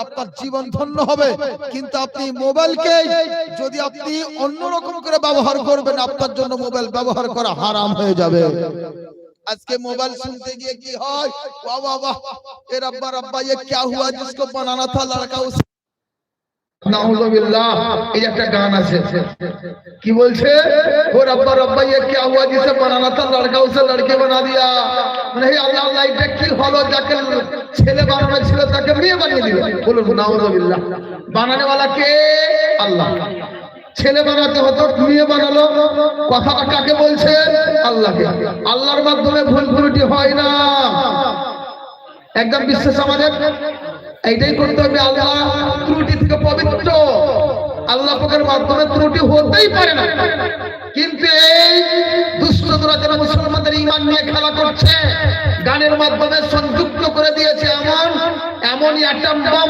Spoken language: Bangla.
আপনার জীবন ধন্য হবে। কিন্তু আপনি মোবাইলকে যদি আপনি অন্যরকম করে ব্যবহার করবেন, আপনার জন্য মোবাইল ব্যবহার করা হারাম হয়ে যাবে। আজকে মোবাইল सुनते গিয়ে কি হয়, वाह वाह वाह ए रब्बा रब्बा ये क्या हुआ जिसको बनाना था लड़का उस नाउजुबिल्लाह। এই একটা গান আছে, কি বলছে, ও रब्बा रब्बा ये क्या हुआ जिसे बनाना था लड़का उसे लड़के बना दिया। মানে হে আল্লাহ আল্লাহ, এটা কি হলো, যাকে ছেলে বানানো ছিল তাকে মেয়ে বানিয়ে দিল। বলুন নাউজুবিল্লাহ। বানানে वाला কে? আল্লাহ। ছেলে বানাতে হতো, মেয়ে বানালো, কথাটা কাকে বলছে? আল্লাহকে। আল্লাহর মাধ্যমে ভুল ত্রুটি হয় না। একদম বিশ্বাস আমাদের এইটাই করতে হবে। আল্লাহ ত্রুটি থেকে পবিত্র, আল্লাহ পাকের মাধ্যমে ত্রুটি হতেই পারে না। কিন্তু এই দুষ্টরা যারা মুসলমানদের ঈমান নিয়ে খেলা করছে, গানের মাধ্যমে সংযুক্ত করে দিয়েছে, এমনই একটা